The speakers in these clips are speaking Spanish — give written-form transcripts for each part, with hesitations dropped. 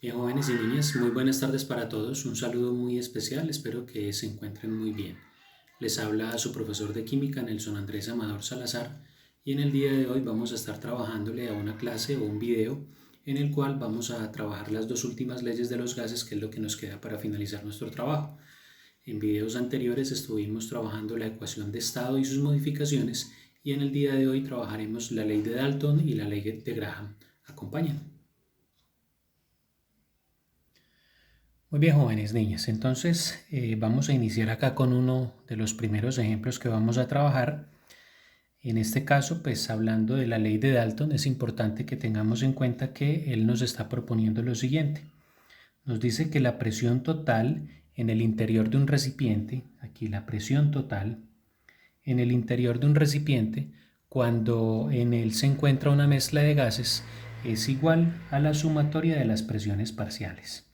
Bien, jóvenes y niñas, muy buenas tardes para todos. Un saludo muy especial, espero que se encuentren muy bien. Les habla su profesor de química, Nelson Andrés Amador Salazar, y en el día de hoy vamos a estar trabajándole a una clase o un video en el cual vamos a trabajar las dos últimas leyes de los gases, que es lo que nos queda para finalizar nuestro trabajo. En videos anteriores estuvimos trabajando la ecuación de estado y sus modificaciones, y en el día de hoy trabajaremos la ley de Dalton y la ley de Graham. ¿Acompañan? Muy bien, jóvenes niñas, entonces vamos a iniciar acá con uno de los primeros ejemplos que vamos a trabajar. En este caso, pues hablando de la ley de Dalton, es importante que tengamos en cuenta que él nos está proponiendo lo siguiente. Nos dice que la presión total en el interior de un recipiente, aquí la presión total en el interior de un recipiente, cuando en él se encuentra una mezcla de gases, es igual a la sumatoria de las presiones parciales,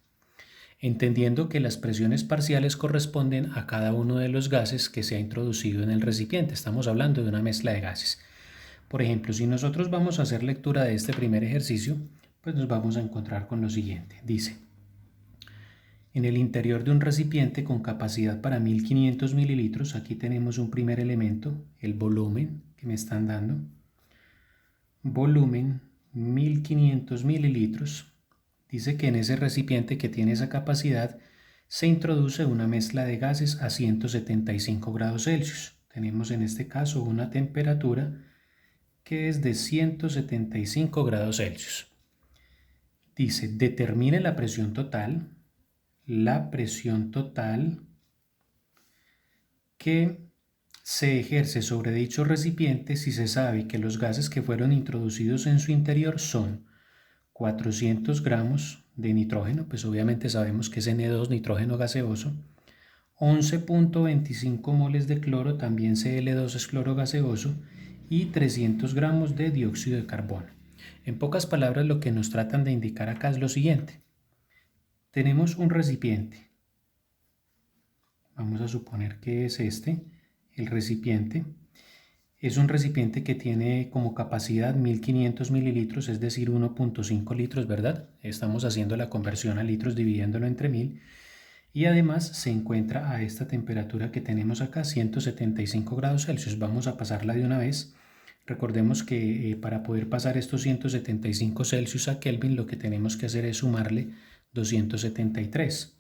entendiendo que las presiones parciales corresponden a cada uno de los gases que se ha introducido en el recipiente. Estamos hablando de una mezcla de gases. Por ejemplo, si nosotros vamos a hacer lectura de este primer ejercicio, pues nos vamos a encontrar con lo siguiente. Dice, en el interior de un recipiente con capacidad para 1500 mililitros, aquí tenemos un primer elemento, el volumen que me están dando. Volumen 1500 mililitros. Dice que en ese recipiente que tiene esa capacidad se introduce una mezcla de gases a 175 grados Celsius. Tenemos en este caso una temperatura que es de 175 grados Celsius. Dice, determine la presión total que se ejerce sobre dicho recipiente si se sabe que los gases que fueron introducidos en su interior son 400 gramos de nitrógeno, pues obviamente sabemos que es N2, nitrógeno gaseoso, 11.25 moles de cloro, también Cl2 es cloro gaseoso, y 300 gramos de dióxido de carbono. En pocas palabras, lo que nos tratan de indicar acá es lo siguiente. Tenemos un recipiente. Vamos a suponer que es este, el recipiente. Es un recipiente que tiene como capacidad 1500 mililitros, es decir, 1.5 litros, ¿verdad? Estamos haciendo la conversión a litros dividiéndolo entre 1000. Y además se encuentra a esta temperatura que tenemos acá, 175 grados Celsius. Vamos a pasarla de una vez. Recordemos que para poder pasar estos 175 Celsius a Kelvin, lo que tenemos que hacer es sumarle 273.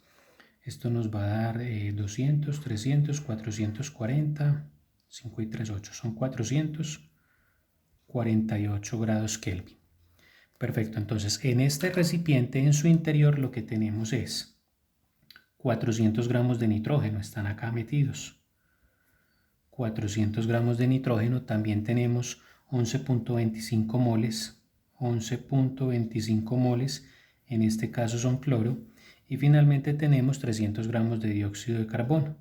Esto nos va a dar 200, 300, 440, 5 y 3, 8. Son 448 grados Kelvin. Perfecto, entonces en este recipiente en su interior lo que tenemos es 400 gramos de nitrógeno, están acá metidos. 400 gramos de nitrógeno, también tenemos 11.25 moles, 11.25 moles, en este caso son cloro, y finalmente tenemos 300 gramos de dióxido de carbono,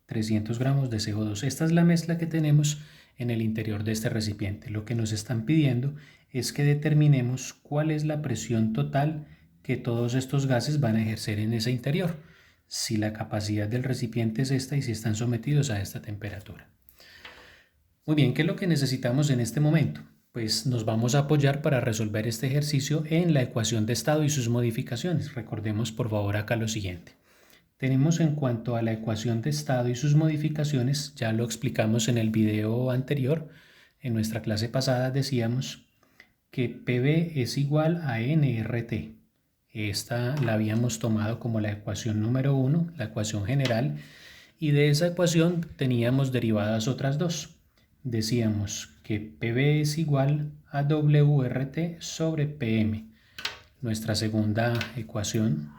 300 gramos de CO2. Esta es la mezcla que tenemos en el interior de este recipiente. Lo que nos están pidiendo es que determinemos cuál es la presión total que todos estos gases van a ejercer en ese interior, si la capacidad del recipiente es esta y si están sometidos a esta temperatura. Muy bien, ¿qué es lo que necesitamos en este momento? Pues nos vamos a apoyar para resolver este ejercicio en la ecuación de estado y sus modificaciones. Recordemos por favor acá lo siguiente. Tenemos en cuanto a la ecuación de estado y sus modificaciones, ya lo explicamos en el video anterior, en nuestra clase pasada decíamos que PV es igual a nRT. Esta la habíamos tomado como la ecuación número 1, la ecuación general, y de esa ecuación teníamos derivadas otras dos. Decíamos que PV es igual a WRT sobre PM. Nuestra segunda ecuación,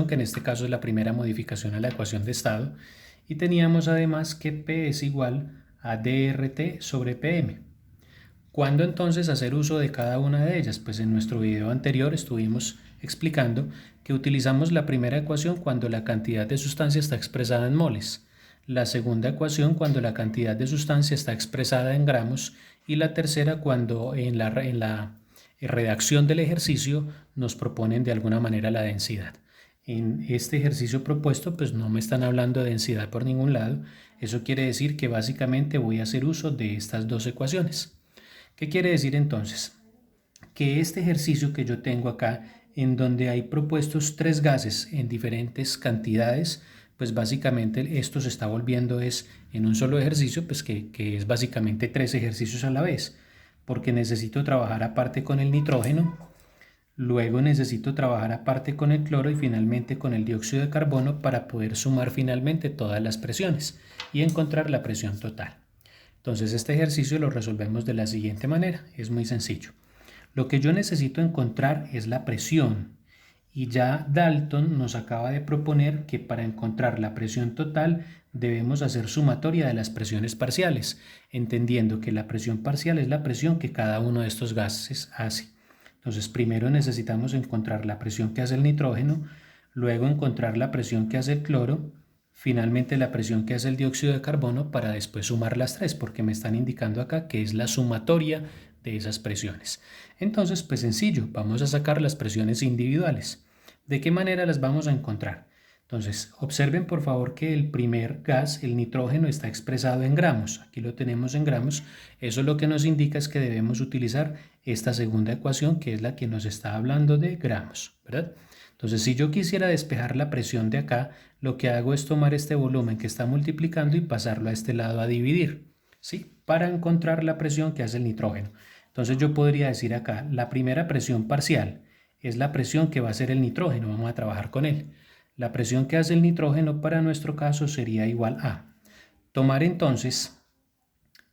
que en este caso es la primera modificación a la ecuación de estado, y teníamos además que P es igual a DRT sobre PM. ¿Cuándo entonces hacer uso de cada una de ellas? Pues en nuestro video anterior estuvimos explicando que utilizamos la primera ecuación cuando la cantidad de sustancia está expresada en moles, la segunda ecuación cuando la cantidad de sustancia está expresada en gramos y la tercera cuando en la redacción del ejercicio nos proponen de alguna manera la densidad. En este ejercicio propuesto pues no me están hablando de densidad por ningún lado. Eso quiere decir que básicamente voy a hacer uso de estas dos ecuaciones. ¿Qué quiere decir entonces? que este ejercicio que yo tengo acá, en donde hay propuestos 3 gases en diferentes cantidades, pues básicamente esto se está volviendo es en un solo ejercicio, pues que es básicamente 3 ejercicios a la vez, porque necesito trabajar aparte con el nitrógeno, luego necesito trabajar aparte con el cloro y finalmente con el dióxido de carbono para poder sumar finalmente todas las presiones y encontrar la presión total. Entonces este ejercicio lo resolvemos de la siguiente manera, es muy sencillo. Lo que yo necesito encontrar es la presión y ya Dalton nos acaba de proponer que para encontrar la presión total debemos hacer sumatoria de las presiones parciales, entendiendo que la presión parcial es la presión que cada uno de estos gases hace. Entonces primero necesitamos encontrar la presión que hace el nitrógeno, luego encontrar la presión que hace el cloro, finalmente la presión que hace el dióxido de carbono para después sumar las 3, porque me están indicando acá que es la sumatoria de esas presiones. Entonces, pues sencillo, vamos a sacar las presiones individuales. ¿De qué manera las vamos a encontrar? Entonces, observen por favor que el primer gas, el nitrógeno, está expresado en gramos. Aquí lo tenemos en gramos. Eso lo que nos indica es que debemos utilizar esta segunda ecuación, que es la que nos está hablando de gramos, ¿verdad? Entonces, si yo quisiera despejar la presión de acá, lo que hago es tomar este volumen que está multiplicando y pasarlo a este lado a dividir, ¿sí? Para encontrar la presión que hace el nitrógeno. Entonces yo podría decir acá, la primera presión parcial es la presión que va a hacer el nitrógeno, vamos a trabajar con él. La presión que hace el nitrógeno para nuestro caso sería igual a tomar entonces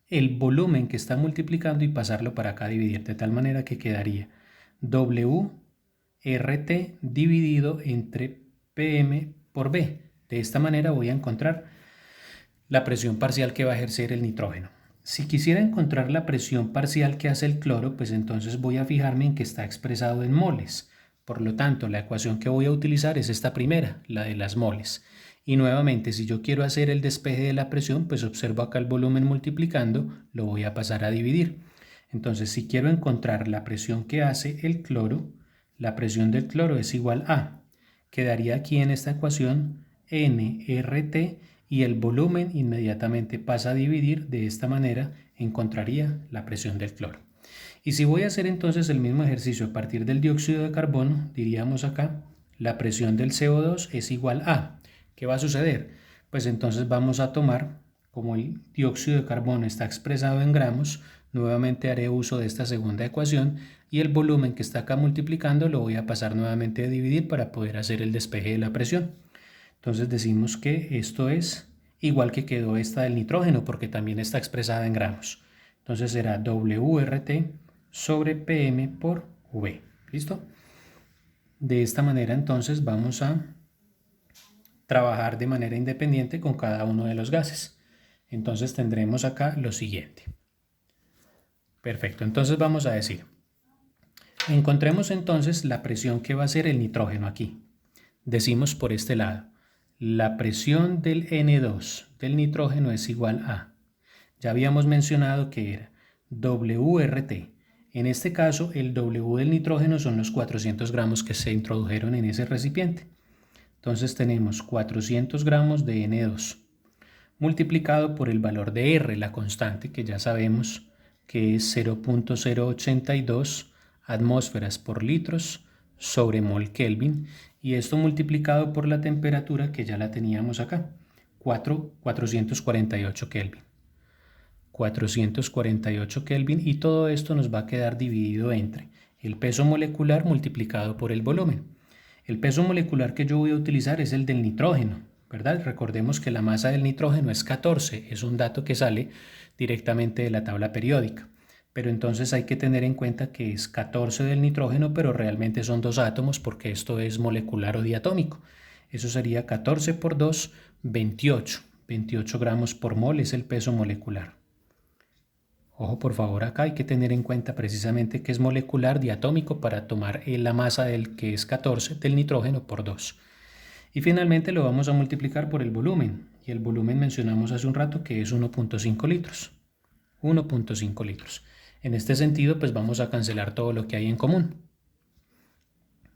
el volumen que está multiplicando y pasarlo para acá a dividir, de tal manera que quedaría WRT dividido entre PM por B. De esta manera voy a encontrar la presión parcial que va a ejercer el nitrógeno. Si quisiera encontrar la presión parcial que hace el cloro, pues entonces voy a fijarme en que está expresado en moles. Por lo tanto, la ecuación que voy a utilizar es esta primera, la de las moles. Y nuevamente, si yo quiero hacer el despeje de la presión, pues observo acá el volumen multiplicando, lo voy a pasar a dividir. Entonces, si quiero encontrar la presión que hace el cloro, la presión del cloro es igual a, quedaría aquí en esta ecuación nRT, y el volumen inmediatamente pasa a dividir, de esta manera encontraría la presión del cloro. Y si voy a hacer entonces el mismo ejercicio a partir del dióxido de carbono, diríamos acá, la presión del CO2 es igual a, ¿qué va a suceder? Pues entonces vamos a tomar, como el dióxido de carbono está expresado en gramos, nuevamente haré uso de esta segunda ecuación y el volumen que está acá multiplicando lo voy a pasar nuevamente a dividir para poder hacer el despeje de la presión. Entonces decimos que esto es igual que quedó esta del nitrógeno porque también está expresada en gramos. Entonces será WRT sobre PM por V. ¿Listo? De esta manera entonces vamos a trabajar de manera independiente con cada uno de los gases. Entonces tendremos acá lo siguiente. Perfecto, entonces vamos a decir, encontremos entonces la presión que va a ser el nitrógeno aquí. Decimos por este lado, la presión del N2 del nitrógeno es igual a, ya habíamos mencionado que era WRT. En este caso, el W del nitrógeno son los 400 gramos que se introdujeron en ese recipiente. Entonces tenemos 400 gramos de N2 multiplicado por el valor de R, la constante que ya sabemos que es 0.082 atmósferas por litros sobre mol Kelvin, y esto multiplicado por la temperatura que ya la teníamos acá, 448 Kelvin. 448 Kelvin, y todo esto nos va a quedar dividido entre el peso molecular multiplicado por el volumen. El peso molecular que yo voy a utilizar es el del nitrógeno, ¿verdad? Recordemos que la masa del nitrógeno es 14, es un dato que sale directamente de la tabla periódica. Pero entonces hay que tener en cuenta que es 14 del nitrógeno, pero realmente son 2 átomos porque esto es molecular o diatómico. Eso sería 14 por 2, 28. 28 gramos por mol es el peso molecular. Ojo, por favor, acá hay que tener en cuenta precisamente que es molecular diatómico para tomar la masa del que es 14 del nitrógeno por 2. Y finalmente lo vamos a multiplicar por el volumen. Y el volumen mencionamos hace un rato que es 1.5 litros. 1.5 litros. En este sentido, pues vamos a cancelar todo lo que hay en común.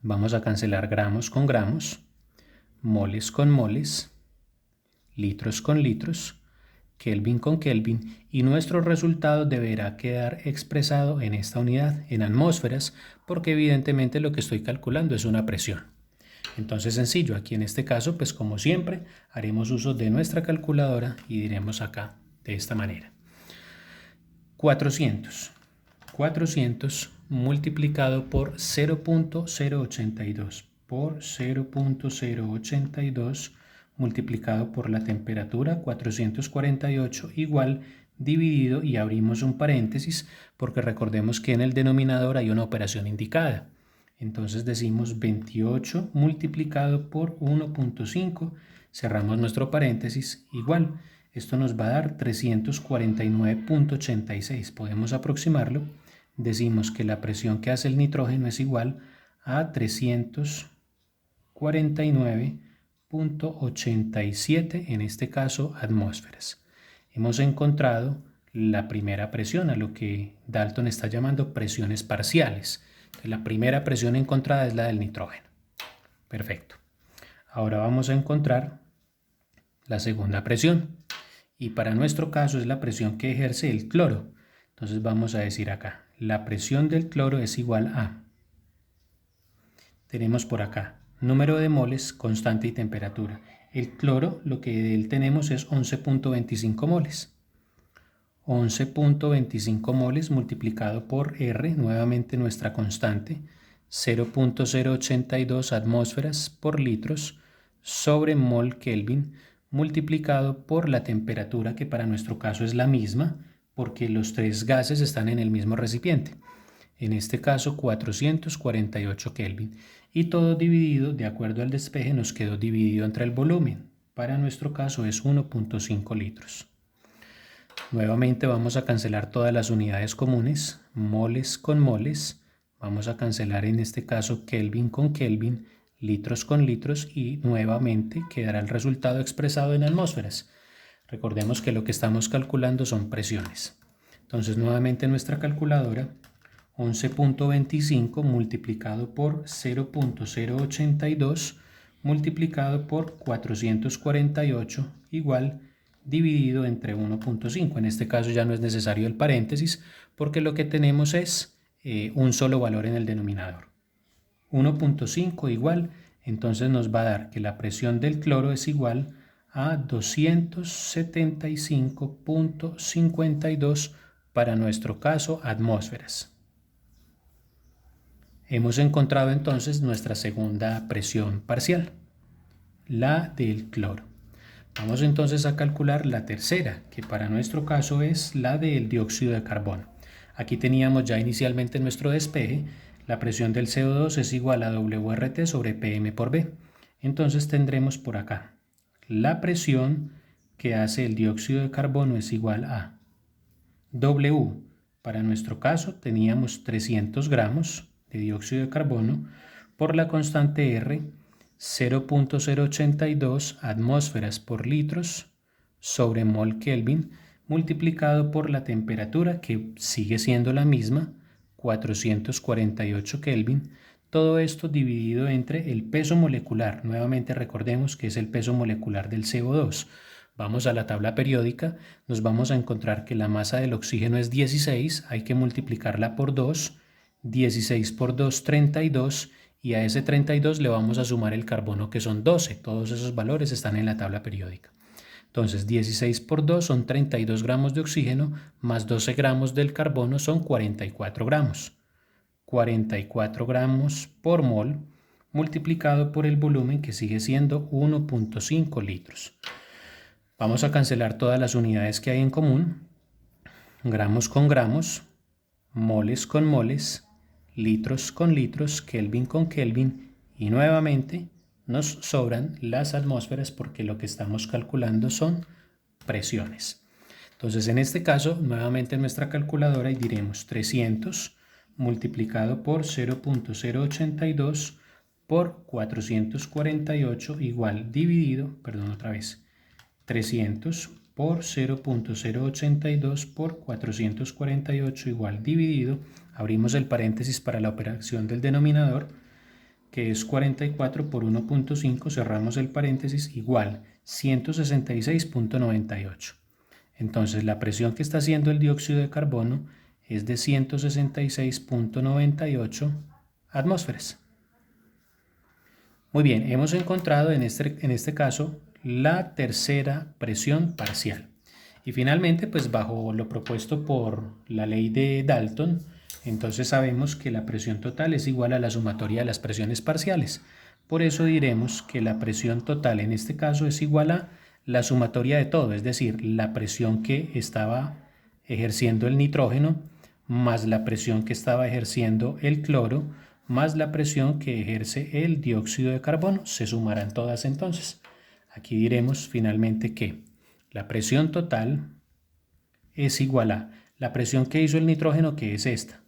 Vamos a cancelar gramos con gramos, moles con moles, litros con litros, Kelvin con Kelvin, y nuestro resultado deberá quedar expresado en esta unidad, en atmósferas, porque evidentemente lo que estoy calculando es una presión. Entonces sencillo, aquí en este caso, pues como siempre, haremos uso de nuestra calculadora y diremos acá de esta manera. 400 multiplicado por 0.082 por 0.082 multiplicado por la temperatura 448 igual dividido, y abrimos un paréntesis porque recordemos que en el denominador hay una operación indicada. Entonces decimos 28 multiplicado por 1.5, cerramos nuestro paréntesis, igual. Esto nos va a dar 349.86. Podemos aproximarlo. Decimos que la presión que hace el nitrógeno es igual a 349.87, en este caso atmósferas. Hemos encontrado la primera presión, a lo que Dalton está llamando presiones parciales. La primera presión encontrada es la del nitrógeno. Perfecto. Ahora vamos a encontrar la segunda presión, y para nuestro caso es la presión que ejerce el cloro. Entonces vamos a decir acá, la presión del cloro es igual a, tenemos por acá, número de moles, constante y temperatura. El cloro, lo que de él tenemos es 11.25 moles. 11.25 moles multiplicado por R, nuevamente nuestra constante, 0.082 atmósferas por litros sobre mol Kelvin, multiplicado por la temperatura, que para nuestro caso es la misma, porque los tres gases están en el mismo recipiente. En este caso 448 Kelvin. Y todo dividido, de acuerdo al despeje, nos quedó dividido entre el volumen. Para nuestro caso es 1.5 litros. Nuevamente vamos a cancelar todas las unidades comunes, moles con moles. Vamos a cancelar en este caso Kelvin con Kelvin, litros con litros, y nuevamente quedará el resultado expresado en atmósferas. Recordemos que lo que estamos calculando son presiones. Entonces nuevamente nuestra calculadora, 11.25 multiplicado por 0.082 multiplicado por 448 igual dividido entre 1.5. En este caso ya no es necesario el paréntesis porque lo que tenemos es un solo valor en el denominador. 1.5 igual, entonces nos va a dar que la presión del cloro es igual a 275.52 para nuestro caso atmósferas. Hemos encontrado entonces nuestra segunda presión parcial, la del cloro. Vamos entonces a calcular la tercera, que para nuestro caso es la del dióxido de carbono. Aquí teníamos ya inicialmente nuestro despeje. La presión del CO2 es igual a WRT sobre PM por B. Entonces tendremos por acá la presión que hace el dióxido de carbono es igual a W. Para nuestro caso teníamos 300 gramos de dióxido de carbono por la constante R, 0.082 atmósferas por litros sobre mol Kelvin, multiplicado por la temperatura, que sigue siendo la misma, 448 Kelvin. Todo esto dividido entre el peso molecular. Nuevamente recordemos que es el peso molecular del CO2. Vamos a la tabla periódica, nos vamos a encontrar que la masa del oxígeno es 16, hay que multiplicarla por 2, 16 por 2, 32, y a ese 32 le vamos a sumar el carbono, que son 12. Todos esos valores están en la tabla periódica. Entonces 16 por 2 son 32 gramos de oxígeno, más 12 gramos del carbono son 44 gramos. 44 gramos por mol multiplicado por el volumen, que sigue siendo 1.5 litros. Vamos a cancelar todas las unidades que hay en común. Gramos con gramos, moles con moles, litros con litros, Kelvin con Kelvin, y nuevamente nos sobran las atmósferas porque lo que estamos calculando son presiones. Entonces en este caso nuevamente en nuestra calculadora y diremos 300 multiplicado por 0.082 por 448 igual dividido, perdón, otra vez, 300 por 0.082 por 448 igual dividido, abrimos el paréntesis para la operación del denominador, que es 44 por 1.5, cerramos el paréntesis, igual 166.98. Entonces la presión que está haciendo el dióxido de carbono es de 166.98 atmósferas. Muy bien, hemos encontrado en este caso la tercera presión parcial. Y finalmente, pues bajo lo propuesto por la ley de Dalton, entonces sabemos que la presión total es igual a la sumatoria de las presiones parciales. Por eso diremos que la presión total en este caso es igual a la sumatoria de todo, es decir, la presión que estaba ejerciendo el nitrógeno más la presión que estaba ejerciendo el cloro más la presión que ejerce el dióxido de carbono, se sumarán todas entonces. Aquí diremos finalmente que la presión total es igual a la presión que hizo el nitrógeno, que es esta,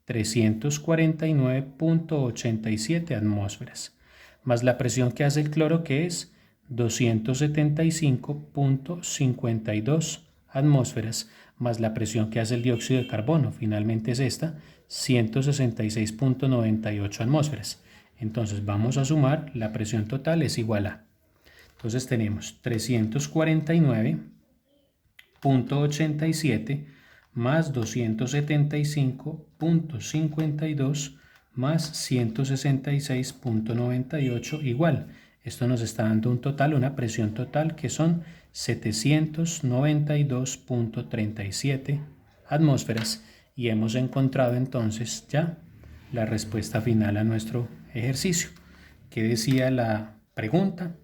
349.87 atmósferas, más la presión que hace el cloro, que es 275.52 atmósferas, más la presión que hace el dióxido de carbono, finalmente es esta, 166.98 atmósferas. Entonces vamos a sumar, la presión total es igual a, entonces tenemos 349.87 más 275.52 más 166.98 igual. Esto nos está dando un total, una presión total que son 792.37 atmósferas y hemos encontrado entonces ya la respuesta final a nuestro ejercicio. ¿Qué decía la pregunta?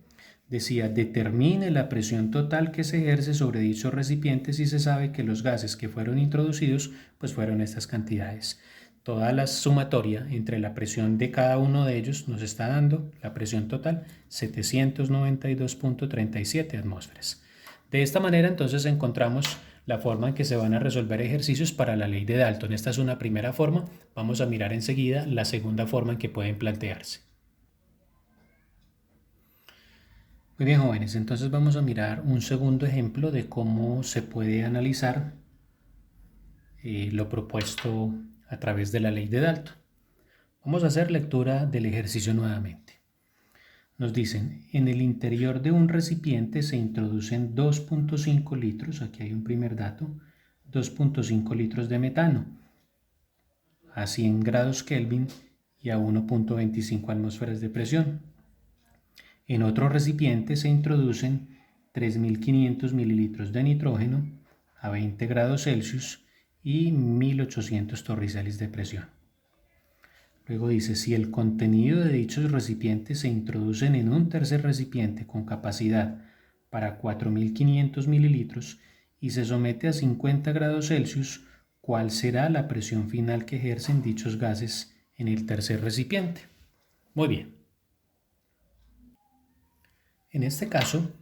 Decía, determine la presión total que se ejerce sobre dichos recipientes y se sabe que los gases que fueron introducidos pues fueron estas cantidades. Toda la sumatoria entre la presión de cada uno de ellos nos está dando la presión total 792.37 atmósferas. De esta manera entonces encontramos la forma en que se van a resolver ejercicios para la ley de Dalton. Esta es una primera forma. Vamos a mirar enseguida la segunda forma en que pueden plantearse. Muy bien, jóvenes, entonces vamos a mirar un segundo ejemplo de cómo se puede analizar lo propuesto a través de la ley de Dalton. Vamos a hacer lectura del ejercicio nuevamente. Nos dicen, en el interior de un recipiente se introducen 2.5 litros, aquí hay un primer dato, 2.5 litros de metano a 100 grados Kelvin y a 1.25 atmósferas de presión. En otro recipiente se introducen 3.500 mililitros de nitrógeno a 20 grados Celsius y 1.800 torricelis de presión. Luego dice, si el contenido de dichos recipientes se introducen en un tercer recipiente con capacidad para 4.500 mililitros y se somete a 50 grados Celsius, ¿cuál será la presión final que ejercen dichos gases en el tercer recipiente? Muy bien. En este caso,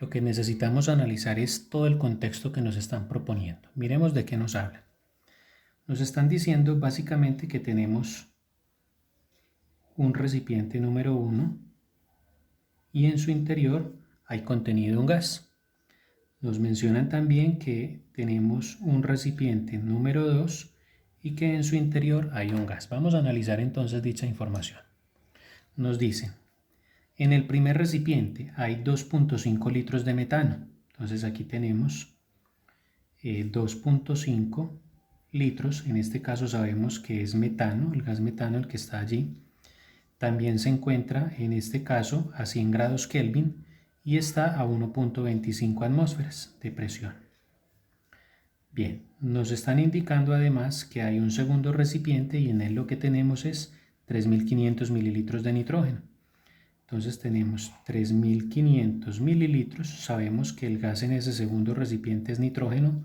lo que necesitamos analizar es todo el contexto que nos están proponiendo. Miremos de qué nos hablan. Nos están diciendo básicamente que tenemos un recipiente número 1 y en su interior hay contenido un gas. Nos mencionan también que tenemos un recipiente número 2 y que en su interior hay un gas. Vamos a analizar entonces dicha información. Nos dicen, en el primer recipiente hay 2.5 litros de metano. Entonces aquí tenemos 2.5 litros. En este caso sabemos que es metano, el gas metano el que está allí. También se encuentra en este caso a 100 grados Kelvin y está a 1.25 atmósferas de presión. Bien, nos están indicando además que hay un segundo recipiente y en él lo que tenemos es 3.500 mililitros de nitrógeno. Entonces tenemos 3.500 mililitros. Sabemos que el gas en ese segundo recipiente es nitrógeno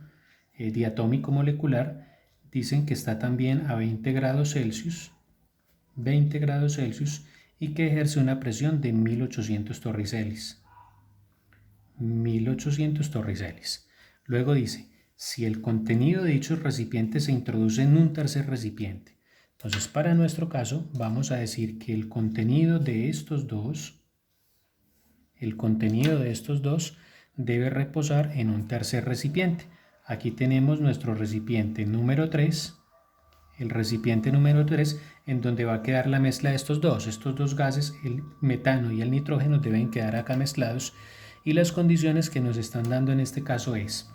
diatómico molecular. Dicen que está también a 20 grados Celsius y que ejerce una presión de 1.800 torricelis. 1.800 torricelis. Luego dice, si el contenido de dichos recipientes se introduce en un tercer recipiente. Entonces, para nuestro caso, vamos a decir que el contenido de estos dos debe reposar en un tercer recipiente. Aquí tenemos nuestro recipiente número 3, el recipiente número 3, en donde va a quedar la mezcla de estos dos gases, el metano y el nitrógeno, deben quedar acá mezclados y las condiciones que nos están dando en este caso es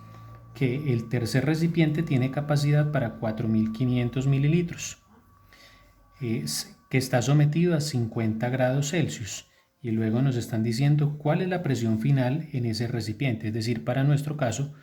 que el tercer recipiente tiene capacidad para 4.500 mililitros, que está sometido a 50 grados Celsius. Y luego nos están diciendo cuál es la presión final en ese recipiente, es decir, para nuestro caso,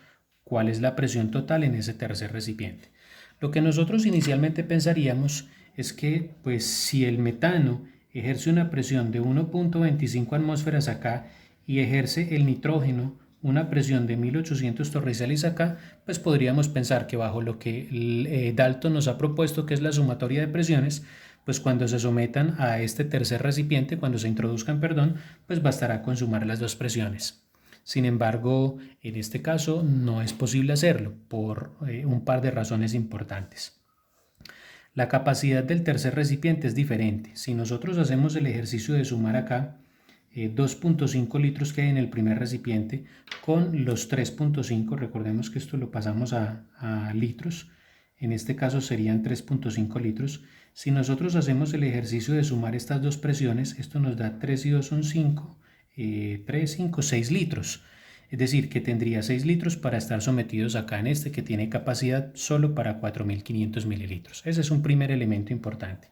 cuál es la presión total en ese tercer recipiente. Lo que nosotros inicialmente pensaríamos es que, pues, si el metano ejerce una presión de 1.25 atmósferas acá y ejerce el nitrógeno una presión de 1800 torricelis acá, pues podríamos pensar que bajo lo que Dalton nos ha propuesto, que es la sumatoria de presiones, pues cuando se sometan a este tercer recipiente, cuando se introduzcan, perdón, pues bastará con sumar las dos presiones. Sin embargo, en este caso no es posible hacerlo por un par de razones importantes. La capacidad del tercer recipiente es diferente. Si nosotros hacemos el ejercicio de sumar acá 2.5 litros que hay en el primer recipiente con los 3.5, recordemos que esto lo pasamos a litros, en este caso serían 3.5 litros. Si nosotros hacemos el ejercicio de sumar estas dos presiones, esto nos da 3 y 2 son 5, 3, 5, 6 litros. Es decir, que tendría 6 litros para estar sometidos acá en este que tiene capacidad solo para 4.500 mililitros. Ese es un primer elemento importante.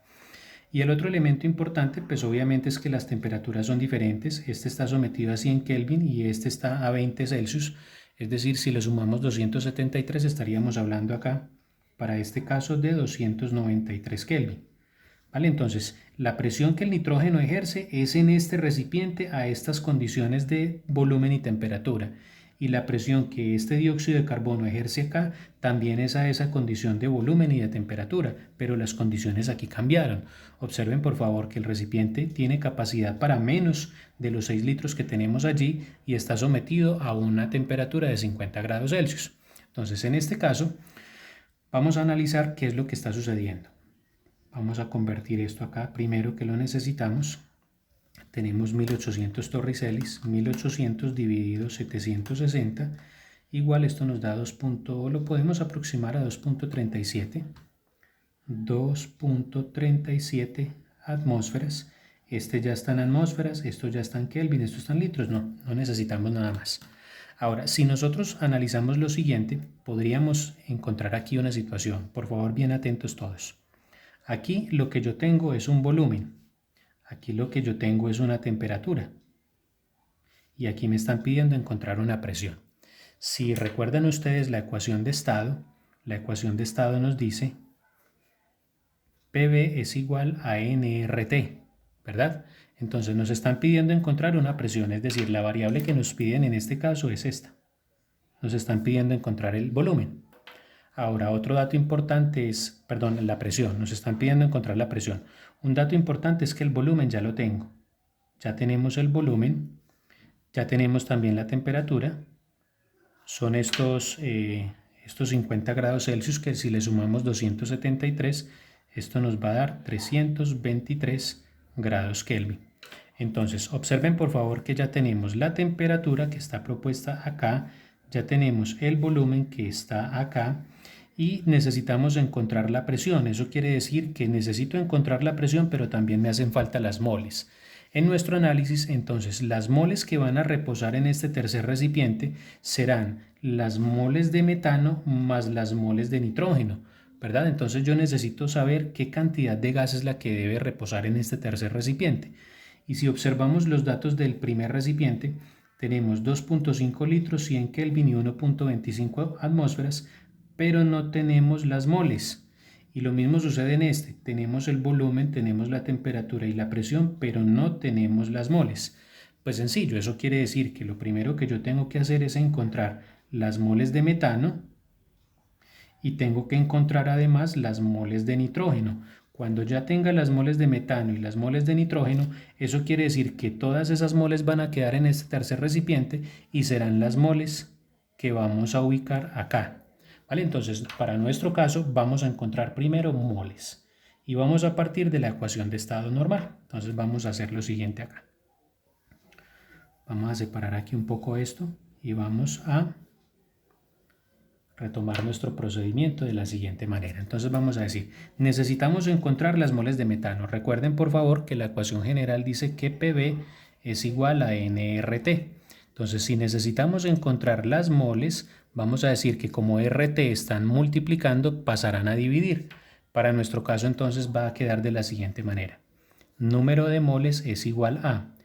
Y el otro elemento importante, pues obviamente es que las temperaturas son diferentes. Este está sometido a 100 Kelvin y este está a 20 Celsius. Es decir, si le sumamos 273 estaríamos hablando acá, para este caso, de 293 Kelvin. ¿Vale? Entonces, la presión que el nitrógeno ejerce es en este recipiente a estas condiciones de volumen y temperatura. Y la presión que este dióxido de carbono ejerce acá también es a esa condición de volumen y de temperatura, pero las condiciones aquí cambiaron. Observen por favor que el recipiente tiene capacidad para menos de los 6 litros que tenemos allí y está sometido a una temperatura de 50 grados Celsius. Entonces, en este caso, vamos a analizar qué es lo que está sucediendo. Vamos a convertir esto acá, primero que lo necesitamos. Tenemos 1800 torricelis, 1800 dividido 760, igual esto nos da 2. Lo podemos aproximar a 2.37. 2.37 atmósferas. Este ya está en atmósferas, esto ya está en Kelvin, esto está en litros, no necesitamos nada más. Ahora, si nosotros analizamos lo siguiente, podríamos encontrar aquí una situación. Por favor, bien atentos todos. Aquí lo que yo tengo es un volumen. Aquí lo que yo tengo es una temperatura. Y aquí me están pidiendo encontrar una presión. Si recuerdan ustedes la ecuación de estado nos dice PV es igual a nRT, ¿verdad? Entonces nos están pidiendo encontrar una presión, es decir, la variable que nos piden en este caso es esta. Nos están pidiendo encontrar el volumen. Ahora, otro dato importante es, la presión. Nos están pidiendo encontrar la presión. Un dato importante es que el volumen ya lo tengo. Ya tenemos el volumen, ya tenemos también la temperatura. Son estos 50 grados Celsius que si le sumamos 273, esto nos va a dar 323 grados Kelvin. Entonces, observen por favor que ya tenemos la temperatura que está propuesta acá, ya tenemos el volumen que está acá y necesitamos encontrar la presión. Eso quiere decir que necesito encontrar la presión, pero también me hacen falta las moles. En nuestro análisis, entonces, las moles que van a reposar en este tercer recipiente serán las moles de metano más las moles de nitrógeno, ¿verdad? Entonces yo necesito saber qué cantidad de gas es la que debe reposar en este tercer recipiente. Y si observamos los datos del primer recipiente, tenemos 2.5 litros, 100 Kelvin y 1.25 atmósferas, pero no tenemos las moles. Y lo mismo sucede en este. Tenemos el volumen, tenemos la temperatura y la presión, pero no tenemos las moles. Pues sencillo, eso quiere decir que lo primero que yo tengo que hacer es encontrar las moles de metano y tengo que encontrar además las moles de nitrógeno. Cuando ya tenga las moles de metano y las moles de nitrógeno, eso quiere decir que todas esas moles van a quedar en este tercer recipiente y serán las moles que vamos a ubicar acá. ¿Vale? Entonces, para nuestro caso, vamos a encontrar primero moles y vamos a partir de la ecuación de estado normal. Entonces, vamos a hacer lo siguiente acá. Vamos a separar aquí un poco esto y vamos a retomar nuestro procedimiento de la siguiente manera. Entonces vamos a decir, necesitamos encontrar las moles de metano. Recuerden por favor que la ecuación general dice que PV es igual a nRT. Entonces si necesitamos encontrar las moles, vamos a decir que como RT están multiplicando, pasarán a dividir. Para nuestro caso entonces va a quedar de la siguiente manera. Número de moles es igual a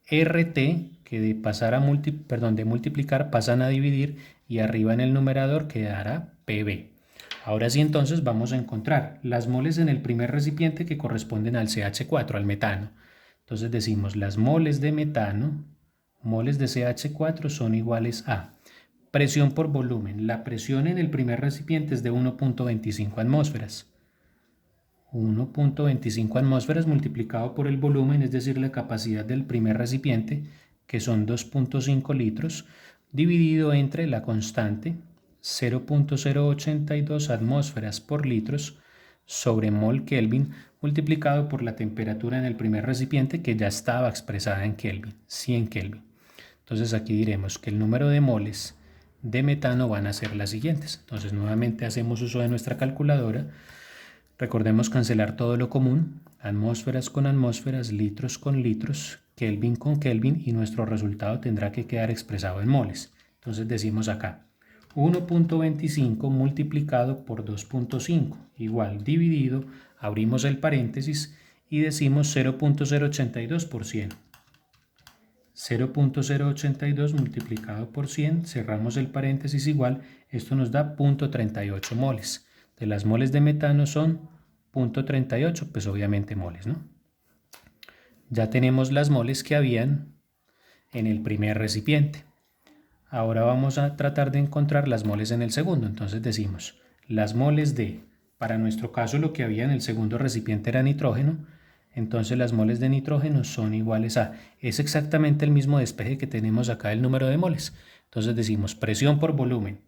RT, que de pasar a de multiplicar pasan a dividir, y arriba en el numerador quedará PB. Ahora sí entonces vamos a encontrar las moles en el primer recipiente que corresponden al CH4, al metano. Entonces decimos las moles de metano, moles de CH4 son iguales a presión por volumen. La presión en el primer recipiente es de 1.25 atmósferas. 1.25 atmósferas multiplicado por el volumen, es decir, la capacidad del primer recipiente, que son 2.5 litros, dividido entre la constante 0.082 atmósferas por litros sobre mol Kelvin, multiplicado por la temperatura en el primer recipiente, que ya estaba expresada en Kelvin, 100 Kelvin. Entonces aquí diremos que el número de moles de metano van a ser las siguientes. Entonces nuevamente hacemos uso de nuestra calculadora. Recordemos cancelar todo lo común, atmósferas con atmósferas, litros con litros, Kelvin con Kelvin, y nuestro resultado tendrá que quedar expresado en moles. Entonces decimos acá 1.25 multiplicado por 2.5 igual dividido, abrimos el paréntesis y decimos 0.082 por 100. 0.082 multiplicado por 100, cerramos el paréntesis igual, esto nos da 0.38 moles. De las moles de metano son 0.38, pues obviamente moles, ¿no? Ya tenemos las moles que habían en el primer recipiente. Ahora vamos a tratar de encontrar las moles en el segundo. Entonces decimos, las moles de, para nuestro caso lo que había en el segundo recipiente era nitrógeno, entonces las moles de nitrógeno son iguales a, es exactamente el mismo despeje que tenemos acá el número de moles. Entonces decimos presión por volumen.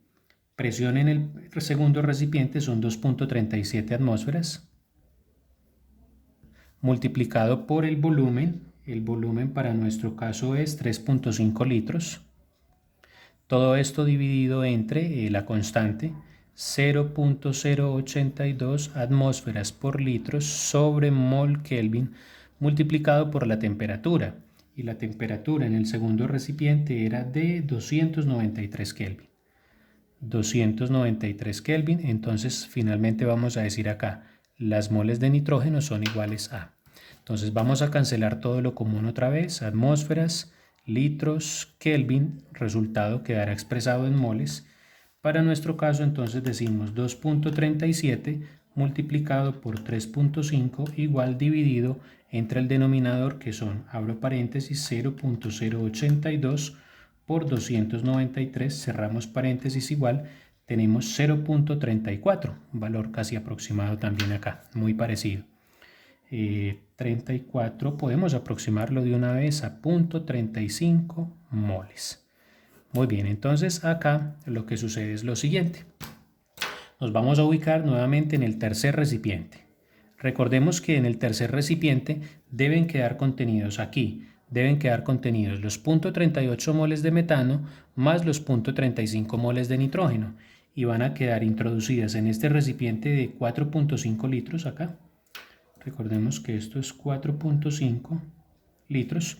Presión en el segundo recipiente son 2.37 atmósferas multiplicado por el volumen para nuestro caso es 3.5 litros. Todo esto dividido entre la constante 0.082 atmósferas por litro sobre mol Kelvin multiplicado por la temperatura. Y la temperatura en el segundo recipiente era de 293 Kelvin. 293 Kelvin, entonces finalmente vamos a decir acá, las moles de nitrógeno son iguales a. Entonces vamos a cancelar todo lo común otra vez, atmósferas, litros, Kelvin, resultado quedará expresado en moles. Para nuestro caso entonces decimos 2.37 multiplicado por 3.5 igual dividido entre el denominador, que son, abro paréntesis, 0.082 por 293, cerramos paréntesis igual, tenemos 0.34, un valor casi aproximado también acá, muy parecido. 34 podemos aproximarlo de una vez a 0.35 moles. Muy bien, entonces acá lo que sucede es lo siguiente. Nos vamos a ubicar nuevamente en el tercer recipiente. Recordemos que en el tercer recipiente deben quedar contenidos aquí, deben quedar contenidos los 0.38 moles de metano más los 0.35 moles de nitrógeno, y van a quedar introducidas en este recipiente de 4.5 litros acá. Recordemos que esto es 4.5 litros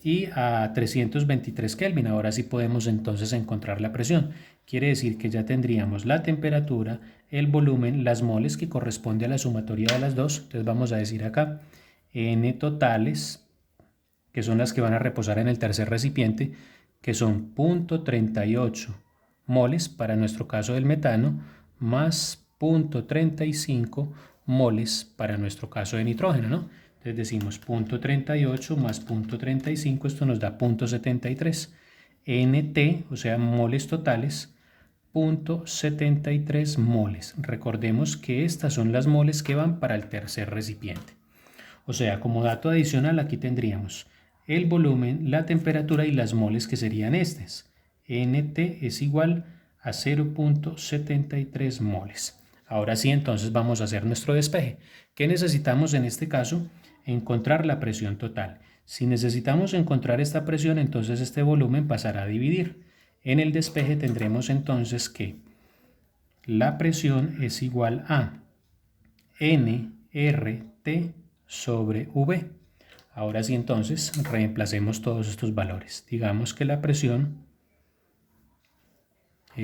y a 323 Kelvin. Ahora sí podemos entonces encontrar la presión. Quiere decir que ya tendríamos la temperatura, el volumen, las moles, que corresponde a la sumatoria de las dos. Entonces vamos a decir acá N totales, que son las que van a reposar en el tercer recipiente, que son 0.38 moles para nuestro caso del metano, más 0.35 moles para nuestro caso de nitrógeno, ¿no? Entonces decimos 0.38 más 0.35, esto nos da 0.73. NT, o sea, moles totales, 0.73 moles. Recordemos que estas son las moles que van para el tercer recipiente. O sea, como dato adicional aquí tendríamos el volumen, la temperatura y las moles, que serían estas. NT es igual a 0.73 moles. Ahora sí, entonces vamos a hacer nuestro despeje. ¿Qué necesitamos en este caso? Encontrar la presión total. Si necesitamos encontrar esta presión, entonces este volumen pasará a dividir. En el despeje tendremos entonces que la presión es igual a nRT sobre V. Ahora sí, entonces reemplacemos todos estos valores. Digamos que la presión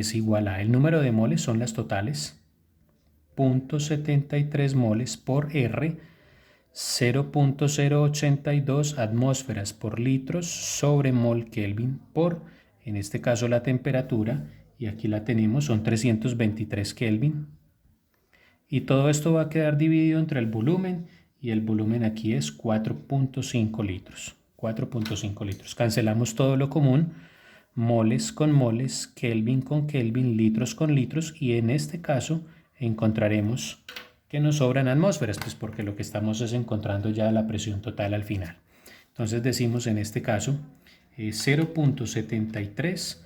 es igual a, el número de moles son las totales, 0.73 moles por R, 0.082 atmósferas por litros sobre mol Kelvin por, en este caso, la temperatura, y aquí la tenemos, son 323 Kelvin. Y todo esto va a quedar dividido entre el volumen, y el volumen aquí es 4.5 litros. 4.5 litros. Cancelamos todo lo común, moles con moles, Kelvin con Kelvin, litros con litros, y en este caso encontraremos que nos sobran atmósferas, pues porque lo que estamos es encontrando ya la presión total al final. Entonces decimos en este caso 0.73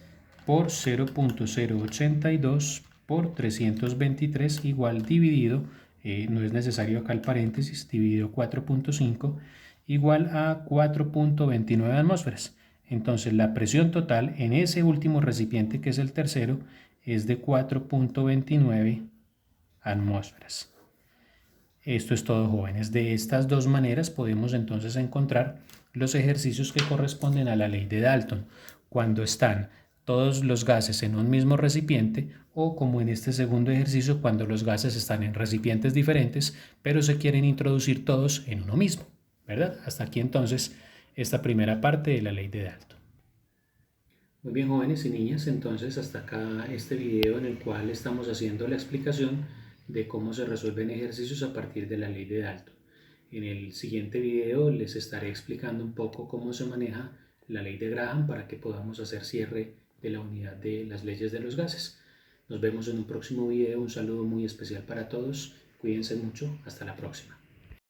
por 0.082 por 323 igual dividido, no es necesario acá el paréntesis, dividido 4.5 igual a 4.29 atmósferas. Entonces la presión total en ese último recipiente, que es el tercero, es de 4.29 atmósferas. Esto es todo, jóvenes. De estas dos maneras podemos entonces encontrar los ejercicios que corresponden a la ley de Dalton, cuando están todos los gases en un mismo recipiente, o como en este segundo ejercicio, cuando los gases están en recipientes diferentes, pero se quieren introducir todos en uno mismo, ¿verdad? Hasta aquí entonces esta primera parte de la ley de Dalton. Muy bien, jóvenes y niñas, entonces hasta acá este video en el cual estamos haciendo la explicación de cómo se resuelven ejercicios a partir de la ley de Dalton. En el siguiente video les estaré explicando un poco cómo se maneja la ley de Graham para que podamos hacer cierre de la unidad de las leyes de los gases. Nos vemos en un próximo video. Un saludo muy especial para todos. Cuídense mucho. Hasta la próxima.